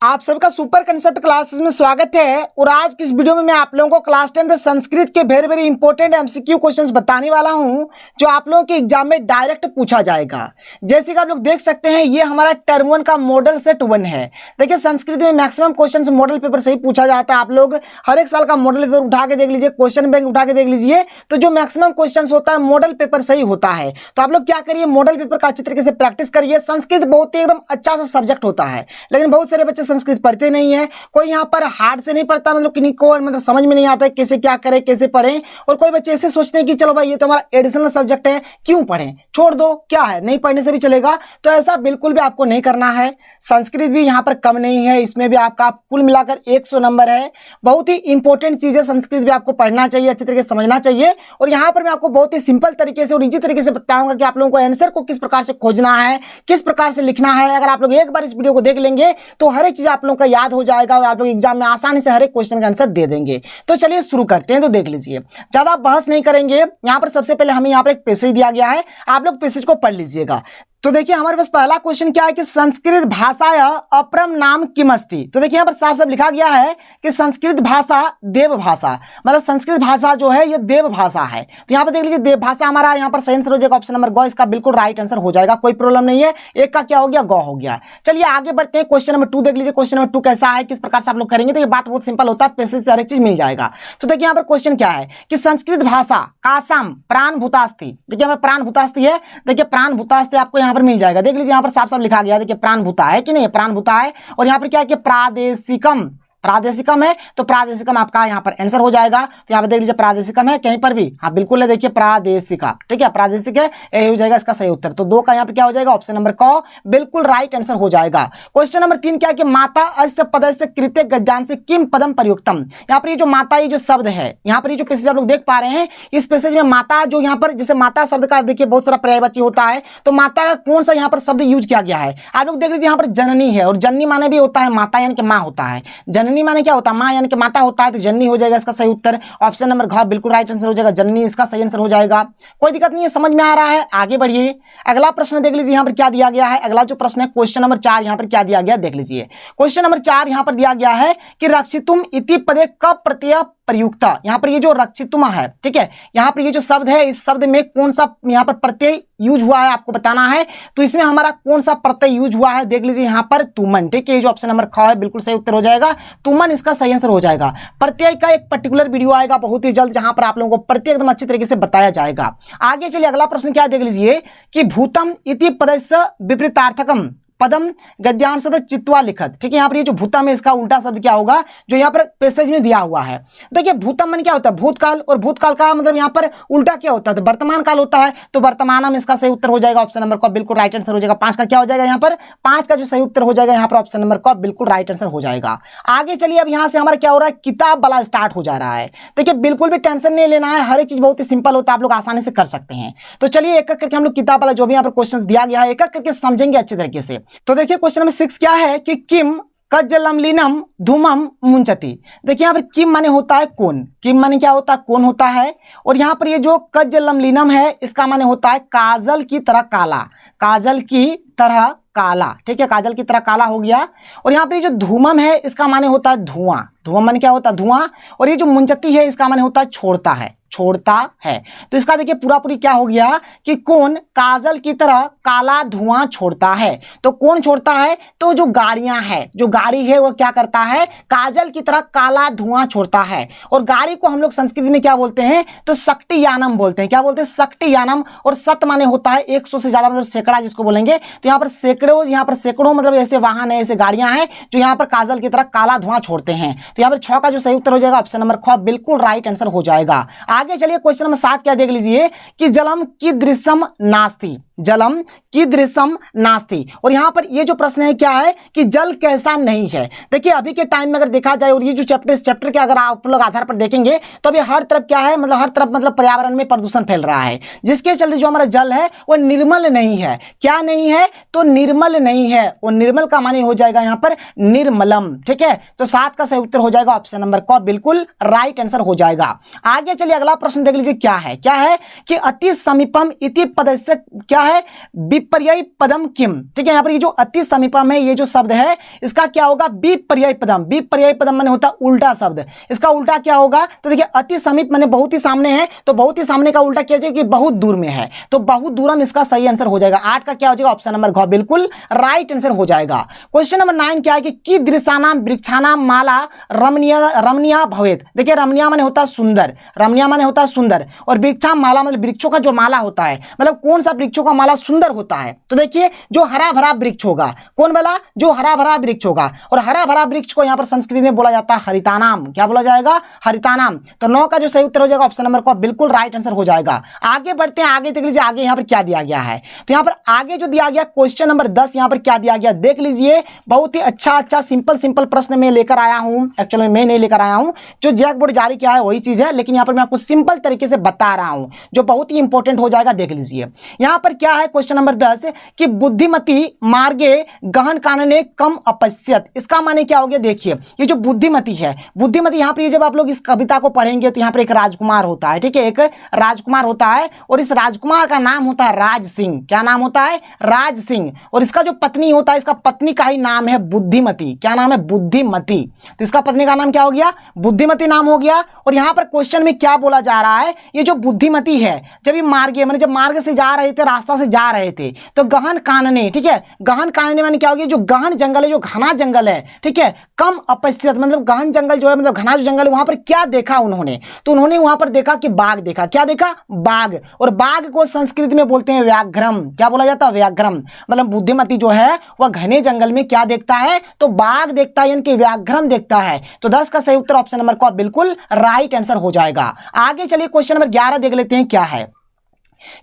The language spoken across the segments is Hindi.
आप सबका सुपर कंसेप्ट क्लासेस में स्वागत है। और आज की इस वीडियो में मैं आप लोगों को क्लास 10 संस्कृत के very very important MCQ questions बताने वाला हूं, जो आप लोगों के एग्जाम में डायरेक्ट पूछा जाएगा। जैसे कि आप लोग देख सकते हैं, ये हमारा टर्म 1 का मॉडल सेट 1 है। देखिए, संस्कृत में मैक्सिमम क्वेश्चन मॉडल पेपर से ही पूछा जाता है। आप लोग हर एक साल का मॉडल पेपर उठा के देख लीजिए, क्वेश्चन बैंक उठा के देख लीजिए, तो जो मैक्सिमम क्वेश्चन होता है मॉडल पेपर से ही होता है। तो आप लोग क्या करिए, मॉडल पेपर का अच्छे तरीके से प्रैक्टिस करिए। संस्कृत बहुत ही एकदम अच्छा सा सब्जेक्ट होता है, लेकिन बहुत सारे बच्चे संस्कृत पढ़ते नहीं है। कोई यहाँ पर हार्ड से नहीं पढ़ता, मतलब किन्हीं को मतलब समझ में नहीं आता है कैसे क्या करें, कैसे पढ़ें। और कोई बच्चे ऐसे सोचते हैं कि चलो भाई ये तो हमारा एडिशनल सब्जेक्ट है, क्यों पढ़ें, छोड़ दो, क्या है, नहीं पढ़ने से भी चलेगा। तो ऐसा बिल्कुल भी आपको नहीं करना है। संस्कृत भी यहाँ पर कम नहीं है, इसमें भी आपका कुल मिलाकर 100 नंबर है। बहुत ही इंपॉर्टेंट चीज है, संस्कृत भी आपको पढ़ना चाहिए, अच्छे तरीके से समझना चाहिए। और यहाँ पर मैं आपको बहुत ही सिंपल तरीके से और इजी तरीके से बताऊंगा कि आप लोगों को आंसर को किस प्रकार से खोजना है, किस प्रकार से लिखना है। अगर आप लोग एक बार इस वीडियो को देख लेंगे तो हर एक चीज आप लोगों का याद हो जाएगा और आप लोग एग्जाम में आसानी से हर एक क्वेश्चन का आंसर दे देंगे। तो चलिए शुरू करते हैं। तो देख लीजिए, ज्यादा बहस नहीं करेंगे। यहाँ पर सबसे पहले हमें यहाँ पर एक पैसेज दिया गया है, आप लोग पैसेज को पढ़ लीजिएगा। तो देखिए, हमारे पास पहला क्वेश्चन क्या है कि संस्कृत भाषाया अपरम नाम किमस्ति। तो देखिए, यहाँ पर साफ साफ लिखा गया है कि संस्कृत भाषा देव भाषा, मतलब संस्कृत भाषा जो है ये देव भाषा है। तो यहाँ पर देख लीजिए, देव भाषा हमारा यहाँ पर सही आंसर हो जाएगा, ऑप्शन नंबर ग इसका बिल्कुल राइट आंसर हो जाएगा, कोई प्रॉब्लम नहीं है। एक का क्या हो गया, ग हो गया। चलिए आगे बढ़ते हैं, क्वेश्चन नंबर 2 देख लीजिए। क्वेश्चन नंबर 2 कैसा है, किस प्रकार से आप लोग करेंगे। तो ये बात बहुत सिंपल होता है, पैसेज से हर एक चीज मिल जाएगा। तो देखिए यहाँ पर क्वेश्चन क्या है कि संस्कृत भाषा कासाम प्राण भूतास्ति। देखिए यहाँ पर प्राण भूतास्ति है, देखिए प्राण भूतास्ति आपको यहाँ पर मिल जाएगा। देख लीजिए यहाँ पर साफ साफ लिखा गया, देखिए प्राणभूता है कि नहीं, प्राणभूता है। और यहाँ पर क्या है कि प्रादेशिकम, प्रादेशिकम है, तो प्रादेशिकम आपका यहाँ पर आंसर हो जाएगा। तो यहाँ पर देख लीजिए प्रादेशिकम है कहीं पर भी, हाँ बिल्कुल है, देखिए प्रादेशिका, ठीक है, प्रादेशिक है, यही हो जाएगा इसका सही उत्तर। तो 2 का यहाँ पर क्या हो जाएगा, ऑप्शन नंबर क बिल्कुल राइट आंसर हो जाएगा। क्वेश्चन नंबर 3 क्या है कि माता अस्य पदस्य कृत्य गद्यांश से किम पदम प्रयुक्तम। यहाँ पर ये जो माता, ये जो शब्द है, यहाँ पर ये जो पैसेज आप लोग देख पा रहे हैं, इस पैसेज में माता जो यहाँ पर, जैसे माता शब्द का देखिए बहुत सारा पर्यायवाची होता है, तो माता का कौन सा यहाँ पर शब्द यूज किया गया है। आप लोग देख लीजिए, यहाँ पर जननी है, और जननी माने भी होता है माता यानी कि माँ होता है। जननी माने क्या होता है, माँ यानी कि माता होता है, तो जननी हो जाएगा इसका सही उत्तर। ऑप्शन नंबर घ बिल्कुल राइट आंसर हो जाएगा, जननी इसका सही आंसर हो जाएगा। कोई दिक्कत नहीं है, समझ में आ रहा है। आगे बढ़िए, अगला प्रश्न देख लीजिए यहाँ पर क्या दिया गया है। अगला जो प्रश्न है क्वेश्चन नंबर 4, यहाँ पर क्या दिया गया देख लीजिए। क्वेश्चन नंबर 4 यहाँ पर दिया गया है कि रक्षितुम इति पदे कब प्रत्यय प्रयुक्त। यहाँ पर ये जो रक्षितुम है, ठीक है, यहाँ पर ये जो शब्द है, इस शब्द में कौन सा यहाँ पर प्रत्यय यूज हुआ है आपको बताना है। तो इसमें हमारा कौन सा प्रत्यय यूज हुआ है, देख लीजिए यहाँ पर तुमन, ठीक है, ये जो ऑप्शन नंबर ख है बिल्कुल सही उत्तर हो जाएगा, तुमन इसका सही आंसर हो जाएगा। प्रत्यय का एक पर्टिकुलर वीडियो आएगा बहुत ही जल्द, जहां पर आप लोगों को प्रत्यय एकदम अच्छी तरीके से बताया जाएगा। आगे चलिए, अगला प्रश्न क्या देख लीजिए कि भूतम इति पदस्य विपरीतार्थकम पदम गद्यांश चित्वा लिखत। ठीक है, यहाँ पर ये जो भूतम है इसका उल्टा शब्द क्या होगा, जो यहाँ पर पैसेज में दिया हुआ है। देखिए भूतम मन क्या होता है, भूतकाल, और भूतकाल का मतलब यहाँ पर उल्टा क्या होता है, तो वर्तमान काल होता है। तो वर्तमानम इसका सही उत्तर हो जाएगा, ऑप्शन नंबर क बिल्कुल राइट आंसर हो जाएगा। 5 का क्या हो जाएगा, यहाँ पर 5 का जो सही उत्तर हो जाएगा यहाँ पर ऑप्शन नंबर क बिल्कुल राइट आंसर हो जाएगा। आगे चलिए, अब यहाँ से हमारा क्या हो रहा है, किताब वाला स्टार्ट हो जा रहा है। देखिए बिल्कुल भी टेंशन नहीं लेना है, हर एक चीज बहुत ही सिंपल होता है, आप लोग आसानी से कर सकते हैं। तो चलिए एक एक करके हम लोग किताब वाला जो भी यहाँ पर क्वेश्चन दिया गया है एक एक करके समझेंगे अच्छे तरीके से। तो देखिए क्वेश्चन नंबर 6 क्या है कि किम कज्जलमलिनम धूमम मुंचति। देखिए यहाँ पर किम माने होता है कौन, किम माने क्या होता है, कौन होता है। और यहाँ पर ये जो कज्जलमलिनम है इसका माने होता है काजल की तरह काला, काजल की तरह काला, ठीक है, काजल की तरह काला हो गया। और यहाँ पर ये जो धूमम है इसका माने होता है धुआं, धुआं माने क्या होता है, धुआं। और ये जो मुंचती है इसका माने होता है छोड़ता है, छोड़ता है। तो इसका देखिए पूरा पूरी क्या हो गया कि कौन काजल की तरह काला धुआं छोड़ता है। तो कौन छोड़ता है, तो जो गाड़ियां हैं, जो गाड़ी है वो क्या करता है, काजल की तरह काला धुआं छोड़ता है। और गाड़ी को हम लोग संस्कृत में क्या बोलते हैं, तो शक्ति यानम बोलते हैं। क्या बोलते हैं, शक्ति यानम। और सत माने होता है 100 से ज्यादा, मतलब सैकड़ा जिसको बोलेंगे। तो यहाँ पर सैकड़ों, यहाँ पर सैकड़ों मतलब ऐसे वाहन है, ऐसे गाड़ियां हैं जो यहाँ पर काजल की तरह काला धुआं छोड़ते हैं। तो यहाँ पर 6 का जो सही उत्तर हो जाएगा, ऑप्शन नंबर ख बिल्कुल राइट आंसर हो जाएगा। आगे चलिए क्वेश्चन नंबर 7 क्या देख लीजिए कि जलम कीदृशम नास्ति, जलम कीदृशम नास्ति। और यहां पर ये जो प्रश्न है क्या है कि जल कैसा नहीं है। देखिए अभी के टाइम में अगर देखा जाए, और ये जो चैप्टर, इस चैप्टर के अगर आप लोग आधार पर देखेंगे तो अभी हर तरफ क्या है, मतलब हर तरफ मतलब पर्यावरण में प्रदूषण फैल रहा है, जिसके चलते जो हमारा जल है वो निर्मल नहीं है। क्या नहीं है, तो निर्मल नहीं है। और निर्मल का माने हो जाएगा यहाँ पर निर्मलम, ठीक है। तो 7 का सही उत्तर हो जाएगा, ऑप्शन नंबर क बिल्कुल राइट आंसर हो जाएगा। आगे चलिए अगला प्रश्न देख लीजिए क्या है, क्या है कि अति समीपम इति पदस्य क्या है विपर्यय पदम किम, ठीक है। यहाँ पर ये जो अति समीपम है, ये जो शब्द है इसका क्या होगा, विपर्यय पदम। विपर्यय पदम माने होता है उल्टा शब्द, इसका उल्टा क्या होगा, तो देखिए अति समीप माने बहुत ही सामने है, तो बहुत ही सामने का उल्टा क्या हो जाएगा कि बहुत दूर में है, तो बहुत दूरम इसका सही आंसर हो जाएगा। 8 का क्या हो जाएगा, ऑप्शन नंबर घ बिल्कुल राइट आंसर हो जाएगा। क्वेश्चन नंबर 9 क्या है कि कीदृशानाम वृक्षानाम माला रमणीय भवेत। देखिए रमणीय माने होता है सुंदर, रमणीय माने होता है सुंदर, और वृक्षाम माला मतलब वृक्षों का जो माला होता है, मतलब कौन सा वृक्षों का माला सुंदर होता है, तो देखिए जो हरा भरा वृक्ष होगा, कौन वाला, जो हरा भरा वृक्ष होगा, और हरा भरा वृक्ष को यहाँ पर संस्कृत में बोला जाता है हरितानाम। क्या बोला जाएगा, हरितानाम। तो 9 का जो सही उत्तर हो जाएगा ऑप्शन नंबर को बिल्कुल राइट आंसर हो जाएगा। आगे बढ़ते हैं, आगे देख लीजिए आगे यहाँ पर क्या दिया गया है। तो यहाँ पर आगे जो दिया गया क्वेश्चन नंबर 10 यहाँ पर क्या दिया गया देख लीजिए। बहुत ही अच्छा सिंपल प्रश्न मैं लेकर आया हूं, एक्चुअली मैं नहीं लेकर आया हूं, जो जैक बोर्ड जारी किया है वही चीज है, लेकिन यहाँ पर मैं आपको सिंपल तरीके से बता रहा हूं जो बहुत ही इंपॉर्टेंट हो जाएगा। देख लीजिए यहाँ पर क्या है क्वेश्चन नंबर 10 कि बुद्धिमती मार्गे गहन कानने कम अपश्यत। इसका माने क्या हो गया, देखिए ये जो बुद्धिमती है, बुद्धिमती यहाँ पर जब आप लोग इस कविता को पढ़ेंगे तो यहाँ पर एक राजकुमार होता है, ठीक है, एक राजकुमार होता है, और इस राजकुमार का नाम होता है राज सिंह। क्या नाम होता है, राज सिंह। और इसका जो पत्नी होता है, इसका पत्नी का ही नाम है बुद्धिमती। क्या नाम है, बुद्धिमती। तो इसका पत्नी का नाम क्या हो गया, बुद्धिमती नाम हो गया। और यहाँ पर क्वेश्चन में क्या बोला जा रहा है, ये जो बुद्धिमती है जब ये मार्गे माने जब मार्ग से जा रहे थे, रास्ता से जा रहे थे, तो गहन कानने, ठीक है, गहन कानने माने क्या हो गया, जो गहन जंगल है, जो घना जंगल है, ठीक है, कम अपश्यत मतलब गहन जंगल जो है, मतलब घना जो जंगल है, वहां पर क्या देखा उन्होंने, तो उन्होंने वहां पर देखा कि बाघ देखा। क्या देखा, बाघ। और बाघ को संस्कृत में बोलते हैं व्याघ्रम। क्या बोला जाता है, व्याघ्रम। मतलब बुद्धिमती जो है वह घने जंगल में क्या देखता है, तो बाघ देखता है, यानी कि व्याघ्रम देखता है। तो 10 का सही उत्तर ऑप्शन नंबर को बिल्कुल राइट आंसर हो जाएगा। आगे चलिए क्वेश्चन नंबर 11 देख लेते हैं क्या है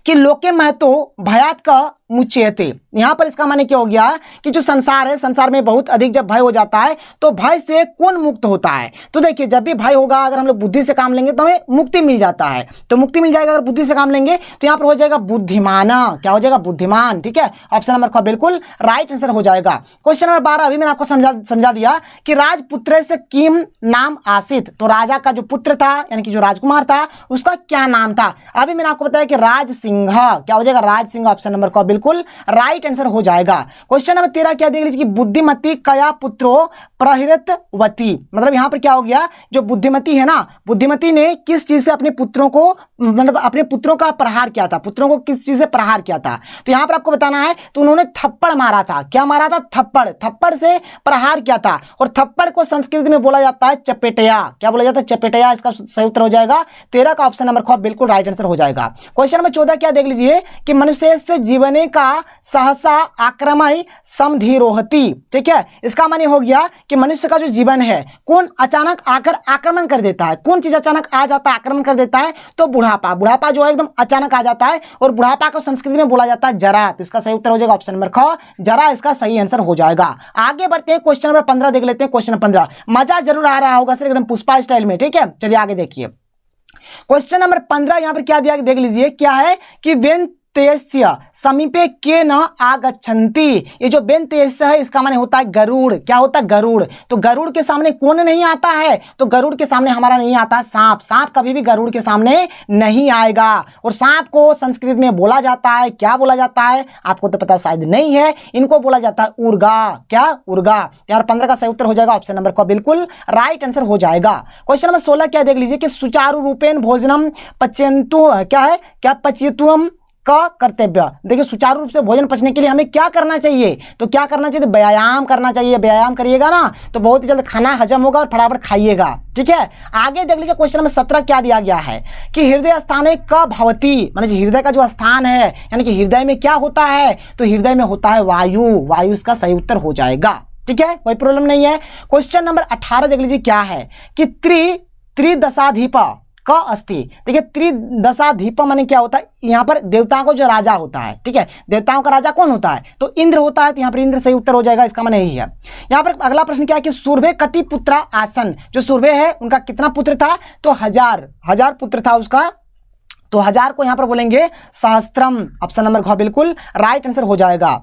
कि लोके महतो भयात का मुचेते। यहां पर इसका माने क्या हो गया कि जो संसार है, संसार में बहुत अधिक जब भय हो जाता है तो भय से कौन मुक्त होता है, तो देखिए जब भी भय होगा अगर हम लोग बुद्धि से काम लेंगे तो हमें मुक्ति मिल जाता है, तो मुक्ति मिल जाएगा अगर बुद्धि से काम लेंगे, तो यहां पर हो जाएगा बुद्धिमान। क्या हो जाएगा, बुद्धिमान, ठीक है, ऑप्शन नंबर को बिल्कुल राइट आंसर हो जाएगा। क्वेश्चन नंबर 12 अभी मैंने आपको समझा दिया कि राजपुत्र से किम नाम आसित, तो राजा का जो पुत्र था यानी कि जो राजकुमार था उसका क्या नाम था। अभी मैंने आपको बताया कि राज सिंह। क्या हो जाएगा, राज सिंह, ऑप्शन नंबर को बिल्कुल राइट आंसर हो जाएगा। क्वेश्चन नंबर 13 क्या देख लीजिए कि बुद्धिमती कया पुत्रो प्रहृतवती। मतलब यहां पर क्या हो गया, जो बुद्धिमती है ना, बुद्धिमती ने किस चीज से अपने पुत्रों को, मतलब अपने पुत्रों का प्रहार किया था, पुत्रों को किस चीज से प्रहार किया था, तो यहां पर आपको बताना है, तो उन्होंने थप्पड़ मारा था। क्या मारा था, थप्पड़, थप्पड़ से प्रहार किया था। और थप्पड़ को संस्कृत में बोला जाता है चपेटया। क्या बोला जाता है, चपेटया। इसका सही उत्तर हो जाएगा 13 का ऑप्शन नंबर ख बिल्कुल राइट आंसर हो जाएगा। क्वेश्चन नंबर 14 क्या देख लीजिए कि मनुष्य से जीवने का सहसा आक्रमण समधिरोहति। ठीक है, इसका माने हो गया कि मनुष्य का जो जीवन है कौन अचानक आकर आक्रमण कर देता है, कौन चीज अचानक आ जाता है, आक्रमण कर देता है, तो बुढ़ापा। बुढ़ापा जो है एकदम अचानक आ जाता है, और बुढ़ापा को संस्कृत में बोला जाता है जरा। तो इसका सही उत्तर हो जाएगा ऑप्शन नंबर ख, जरा इसका सही आंसर हो जाएगा। आगे बढ़ते हैं, क्वेश्चन नंबर 15 देख लेते हैं। क्वेश्चन नंबर 15 मजा जरूर आ रहा होगा सर, एकदम पुष्पा स्टाइल में। ठीक है, चलिए आगे देखिए। क्वेश्चन नंबर 15 यहां पर क्या दिया देख लीजिए, क्या है कि वेन तेस्य समीपे के न आगच्छन्ति। ये जो बेन तेस्य है इसका माने होता है गरुड़। क्या होता है, गरुड़। तो गरुड़ के सामने कौन नहीं आता है, तो गरुड़ के सामने हमारा नहीं आता है सांप। सांप कभी भी गरुड़ के सामने नहीं आएगा। और सांप को संस्कृत में बोला जाता है, क्या बोला जाता है, आपको तो पता शायद नहीं है, इनको बोला जाता है उर्गा। क्या, उर्गा। यार 15 का सही उत्तर हो जाएगा ऑप्शन नंबर को बिल्कुल राइट आंसर हो जाएगा। क्वेश्चन नंबर 16 क्या देख लीजिए कि सुचारू रूपेण भोजनम पच्यंतु, क्या है, क्या पच्यतुम का कर्तव्य। देखिए सुचारू रूप से भोजन पचने के लिए हमें क्या करना चाहिए, तो क्या करना चाहिए, तो व्यायाम करना चाहिए। व्यायाम करिएगा ना तो बहुत ही जल्द खाना हजम होगा और फटाफट खाइएगा। ठीक है, आगे देख लीजिए क्वेश्चन नंबर 17 क्या दिया गया है कि हृदय स्थाने क भवती, माने हृदय का जो स्थान है यानी कि हृदय में क्या होता है, तो हृदय में होता है वायु। वायु इसका सही उत्तर हो जाएगा। ठीक है, कोई प्रॉब्लम नहीं है। क्वेश्चन नंबर 18 देख लीजिए क्या है कि त्रिदशाधिप का अस्ति। देखिए त्रिदशाधिप माने क्या होता है, यहाँ पर देवताओं को जो राजा होता है, ठीक है, देवताओं का राजा कौन होता है, तो इंद्र होता है। तो यहाँ पर इंद्र सही उत्तर हो जाएगा, इसका माने यही है। यहाँ पर अगला प्रश्न क्या है कि सूर्भे कति पुत्रा आसन। जो सूर्भे है उनका कितना पुत्र था, तो 1000 पुत्र था उसका। तो 1000 को यहाँ पर बोलेंगे सहस्त्रम, ऑप्शन नंबर ख बिल्कुल राइट आंसर हो जाएगा।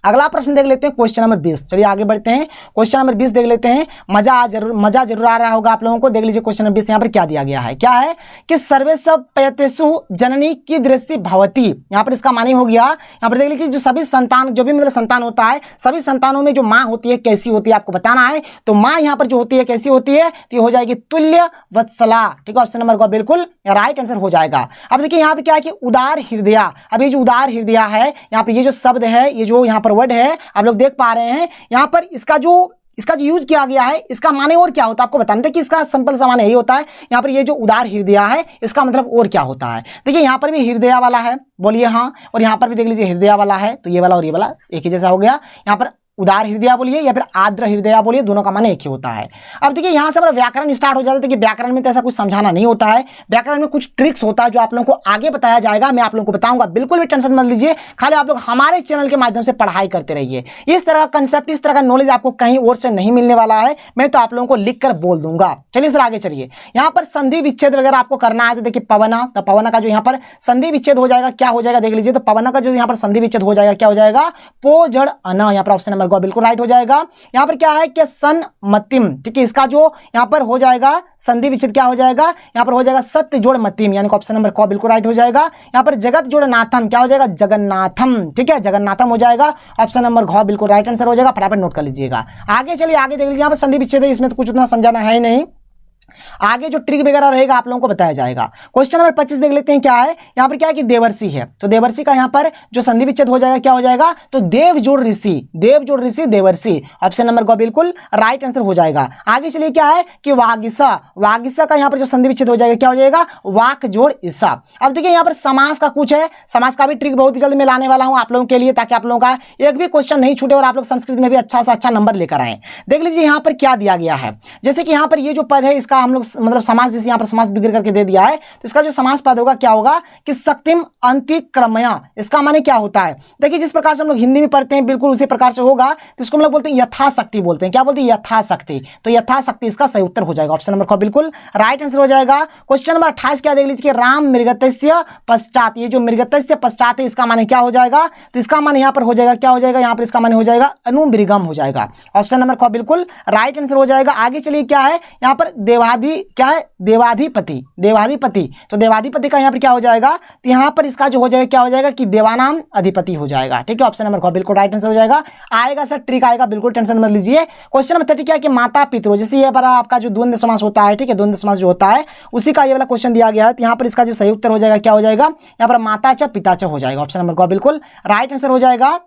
अगला प्रश्न देख लेते हैं क्वेश्चन नंबर 20। चलिए आगे बढ़ते हैं, क्वेश्चन नंबर 20 देख लेते हैं। मजा जरूर आ रहा होगा आप लोगों को। देख लीजिए क्वेश्चन नंबर 20 यहाँ पर क्या दिया गया है। क्या है कि सर्वेषु पयतेषु जननी कीदृशी भवति। यहाँ पर इसका मानी हो गया, यहाँ पर देख लीजिए जो सभी संतान, जो भी मतलब संतान होता है, सभी संतानों में जो माँ होती है कैसी होती है आपको बताना है। तो माँ यहाँ पर जो होती है कैसी होती है, तो ये हो जाएगी तुल्य वत्सला। ठीक है, ऑप्शन नंबर को बिल्कुल राइट आंसर हो जाएगा। अब देखिए यहाँ पे क्या है कि उदार हृदया। अब ये जो उदार हृदया है, यहाँ पे ये जो शब्द है, ये जो यहाँ पर वर्ड है आप लोग देख पा रहे हैं, यहाँ पर इसका जो यूज किया गया है, इसका माने और क्या होता है आपको बताना था कि इसका सिंपल सा माने यही होता है। यहाँ पर ये जो उदार हृदय है इसका मतलब और क्या होता है। देखिए यहाँ पर भी हृदय वाला है, बोलिए हाँ, और यहाँ पर भी देख लीजिए हृदय वाला है, तो ये वाला और ये वाला एक ही जैसा हो गया। यहाँ पर उदार हृदय बोलिए या फिर आर्द्र हृदय बोलिए, दोनों का मान एक ही होता है। अब देखिए यहाँ से हमारा व्याकरण स्टार्ट हो जाता है। देखिए व्याकरण में तो ऐसा कुछ समझाना नहीं होता है, व्याकरण में कुछ ट्रिक्स होता है जो आप लोगों को आगे बताया जाएगा, मैं आप लोगों को बताऊंगा। बिल्कुल भी टेंशन मत लीजिए, खाली आप लोग हमारे चैनल के माध्यम से पढ़ाई करते रहिए। इस तरह का कंसेप्ट, इस तरह का नॉलेज आपको कहीं और से नहीं मिलने वाला है, मैं तो आप लोगों को लिख कर बोल दूंगा। चलिए सर आगे चलिए। यहाँ पर संधि विच्छेद वगैरह आपको करना है, तो देखिए पवना, तो पवना का जो यहाँ पर संधि विच्छेद हो जाएगा क्या हो जाएगा देख लीजिए। तो पवना का जो यहाँ पर संधि विच्छेद हो जाएगा क्या हो जाएगा, पो जड़ अना। यहाँ पर ऑप्शन नंबर को बिल्कुल राइट हो जाएगा। यहाँ पर क्या है कि सन्मतिम, ठीक है, इसका जो यहाँ पर हो जाएगा संधि विच्छेद क्या हो जाएगा, यहाँ पर हो जाएगा सत्य जोड़ मतिम, यानी ऑप्शन नंबर को बिल्कुल राइट हो जाएगा। यहाँ पर जगत जोड़ नाथम क्या हो जाएगा, जगन्नाथम। ठीक है, जगन्नाथम हो जाएगा, ऑप्शन नंबर घ बिल्कुल राइट आंसर हो जाएगा। फटाफट नोट कर लीजिएगा। आगे चलिए, आगे देख लीजिए। यहाँ पर संधि विच्छेद है, इसमें तो कुछ उतना समझाना है ही नहीं, आगे जो ट्रिक वगैरह रहेगा आप लोगों को बताया जाएगा। क्वेश्चन नंबर 25 देख लेते हैं। क्या है यहाँ पर, क्या है कि देवर्षि है, तो देवर्षि का यहाँ पर जो संधि विच्छेद हो जाएगा क्या हो जाएगा, तो देव जोड़ ऋषि, देव जोड़ ऋषि देवर्षि, ऑप्शन नंबर को बिल्कुल राइट आंसर हो जाएगा। आगे चलिए क्या है कि वागिसा, वागिसा का यहाँ पर जो संधि विच्छेद हो जाएगा क्या हो जाएगा, वाक जोड़ ईसा। अब देखिए यहाँ पर समास का कुछ है, समास का भी ट्रिक बहुत ही जल्द मैं लाने वाला हूँ आप लोगों के लिए, ताकि आप लोगों का एक भी क्वेश्चन नहीं छूटे और आप लोग संस्कृत में भी अच्छा से अच्छा नंबर लेकर आए। देख लीजिए यहाँ पर क्या दिया गया है, जैसे कि यहाँ पर ये जो पद है इसका हम लोग मतलब समास, जैसे यहाँ पर समास बिगड़ करके दे दिया है, तो इसका जो समास पद होगा क्या होगा कि शक्तिम अंतिक्रमया। इसका माने क्या होता है, देखिए जिस प्रकार से हम लोग हिंदी में पढ़ते हैं बिल्कुल उसी प्रकार से होगा, तो इसको हम लोग बोलते हैं यथाशक्ति बोलते हैं। क्या बोलते हैं, यथाशक्ति। तो यथाशक्ति इसका सही उत्तर हो जाएगा, ऑप्शन नंबर को बिल्कुल राइट आंसर हो जाएगा। क्वेश्चन नंबर 28 क्या देख लीजिए, राम मृगतस्य पश्चात, ये जो मृगतस्य पश्चात है इसका माने क्या हो जाएगा, तो इसका माने यहाँ पर हो जाएगा क्या हो जाएगा, यहाँ पर इसका माने हो जाएगा अनुमृगम हो जाएगा, ऑप्शन नंबर को बिल्कुल राइट आंसर हो जाएगा। आगे चलिए क्या है यहाँ पर देवादि, क्या है देवाधिपति, देवाधिपति, तो देवाधिपति का यहाँ पर क्या हो जाएगा, तो यहाँ पर इसका जो हो जाएगा क्या हो जाएगा कि देवानाम अधिपति हो जाएगा। ठीक है, ऑप्शन नंबर को बिल्कुल राइट आंसर हो जाएगा। आएगा सर ट्रिक आएगा, बिल्कुल टेंशन मत लीजिए। क्वेश्चन नंबर 30 क्या है कि माता पितृ, जैसे ये पर आपका जो द्वंद्व समास होता है, ठीक है, द्वंद्व समास जो होता है उसी का ये वाला क्वेश्चन दिया गया है, तो यहाँ पर इसका जो सही उत्तर हो जाएगा क्या हो जाएगा, यहाँ पर माता च पिता च हो जाएगा, ऑप्शन नंबर को बिल्कुल राइट आंसर हो जाएगा।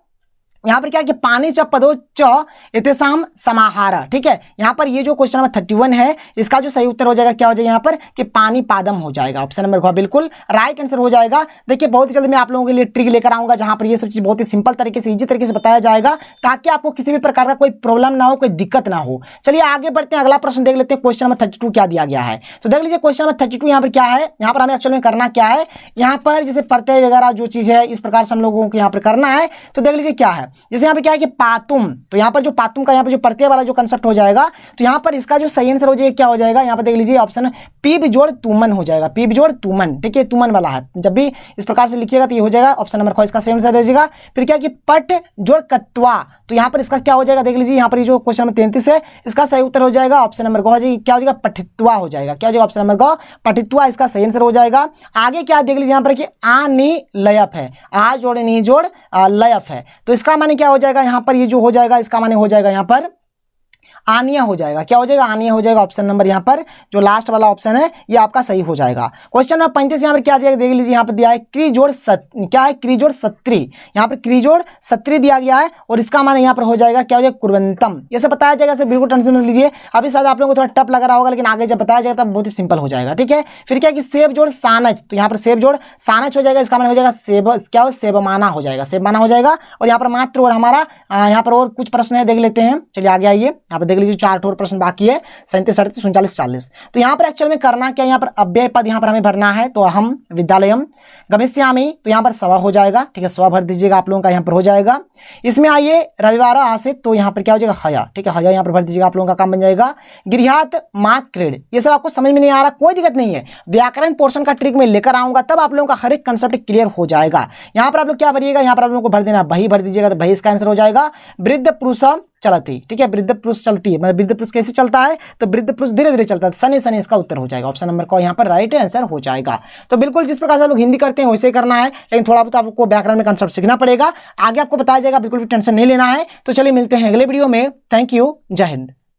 यहाँ पर क्या है कि पानी च पदो च इतिसाम समाहार। ठीक है, यहाँ पर ये जो क्वेश्चन नंबर 31 है इसका जो सही उत्तर हो जाएगा क्या हो जाएगा, यहाँ पर कि पानी पादम हो जाएगा, ऑप्शन नंबर को बिल्कुल राइट आंसर हो जाएगा। देखिए बहुत ही जल्दी मैं आप लोगों के लिए ट्रिक लेकर आऊंगा जहां पर ये सब चीज बहुत ही सिंपल तरीके से, इजी तरीके से बताया जाएगा, ताकि आपको किसी भी प्रकार का कोई प्रॉब्लम ना हो, कोई दिक्कत ना हो। चलिए आगे बढ़ते हैं, अगला प्रश्न देख लेते हैं। क्वेश्चन नंबर 32 क्या दिया गया है, तो देख लीजिए क्वेश्चन नंबर 32 यहाँ पर क्या है, यहाँ पर हमें एक्चुअल में करना क्या है, यहाँ पर जैसे प्रत्यय वगैरह जो चीज है इस प्रकार से हम लोगों को यहाँ पर करना है। तो देख लीजिए क्या है, जैसे यहाँ पर क्या है कि पातुम, तो यहाँ पर जो पातुम का यहाँ पर जो प्रत्यय वाला जो कंसेप्ट हो जाएगा, तो यहाँ पर इसका जो सही आंसर हो जाएगा क्या हो जाएगा, यहाँ पर देख लीजिए ऑप्शन पीब जोड़ तुमन हो जाएगा, पीब जोड़ तुमन। ठीक है, तुमन वाला है, जब भी इस प्रकार से लिखिएगा तो ये हो जाएगा, ऑप्शन नंबर 4 इसका सही आंसर हो जाएगा। फिर क्या कि पट जोड़ कत्वा, तो यहाँ पर इसका क्या हो जाएगा देख लीजिए, यहाँ पर जो क्वेश्चन नंबर 33 है इसका सही उत्तर हो जाएगा, ऑप्शन नंबर को क्या हो जाएगा, पठित्वा हो जाएगा। क्या हो जाएगा, ऑप्शन नंबर को पठित्वा इसका सही आंसर हो जाएगा। आगे क्या देख लीजिए यहाँ पर कि आ नी लयफ है, आ जोड़ नी जोड़ लयफ है, तो इसका माने क्या हो जाएगा, यहाँ पर ये जो हो जाएगा इसका माने हो जाएगा यहाँ पर आनिया हो जाएगा। क्या हो जाएगा, आनिया हो जाएगा। ऑप्शन नंबर यहाँ पर जो लास्ट वाला ऑप्शन है ये आपका सही हो जाएगा। क्वेश्चन नंबर 35 यहाँ पर क्या दिया देख लीजिए, यहाँ पर दिया है क्रिजोड़ क्या है, क्रिजोड़ सत्री, यहाँ पर क्रिजोड़ सत्री दिया गया है और इसका माने यहाँ पर हो जाएगा क्या हो जाएगा, कुर्वंतम। ये सब बताया जाएगा, बिल्कुल टेंशन मत लीजिए। अभी शायद आप लोगों को थोड़ा टफ लग रहा होगा, लेकिन आगे जब बताया जाएगा तब बहुत ही सिंपल हो जाएगा। ठीक है, फिर क्या कि सेब जोड़ सानच, तो यहाँ पर सेब जोड़ सानच हो जाएगा, इसका माने हो जाएगा सेब, क्या हो सेबमाना हो जाएगा, सेबमाना हो जाएगा। और यहाँ पर मात्र और हमारा यहाँ पर और कुछ प्रश्न है देख लेते हैं। चलिए आगे आइए, यहाँ पर देख लीजिए 4 और प्रश्न बाकी है, 37, 38, 39, 40। तो यहाँ पर एक्चुअल में करना क्या, यहाँ पर अव्यय पद यहाँ पर हमें भरना है। तो हम विद्यालयम गमिष्यामि, तो यहाँ पर स्व हो जाएगा, ठीक है, स्व भर दीजिएगा, आप लोगों का यहाँ पर हो जाएगा। इसमें आइए रविवार आसित, तो यहाँ पर क्या हो जाएगा हया, ठीक है, हया यहाँ पर भर दीजिएगा, आप लोगों का काम बन जाएगा। गृहात मात क्रीड, ये सब आपको समझ में नहीं आ रहा, कोई दिक्कत नहीं है, व्याकरण पोर्शन का ट्रिक में लेकर आऊंगा, तब आप लोगों का हर एक कंसेप्ट क्लियर हो जाएगा। यहाँ पर आप लोग क्या भरिएगा, यहाँ पर आप लोगों को भर देना बही भर दीजिएगा, तो बही इसका आंसर हो जाएगा। वृद्ध पुरुष चलती, ठीक है, वृद्ध पुरुष चलती है, मतलब वृद्ध पुरुष कैसे चलता है, तो वृद्ध पुरुष धीरे धीरे चलता है, शनि शनि इसका उत्तर हो जाएगा, ऑप्शन नंबर को यहाँ पर राइट आंसर हो जाएगा। तो बिल्कुल जिस प्रकार से लोग हिंदी करते हैं वैसे ही करना है, लेकिन थोड़ा बहुत आपको व्याकरण में कंसेप्ट सीखना पड़ेगा, आगे आपको बताया जाएगा, बिल्कुल भी टेंशन नहीं लेना है। तो चलिए मिलते हैं अगले वीडियो में, थैंक यू, जय हिंद।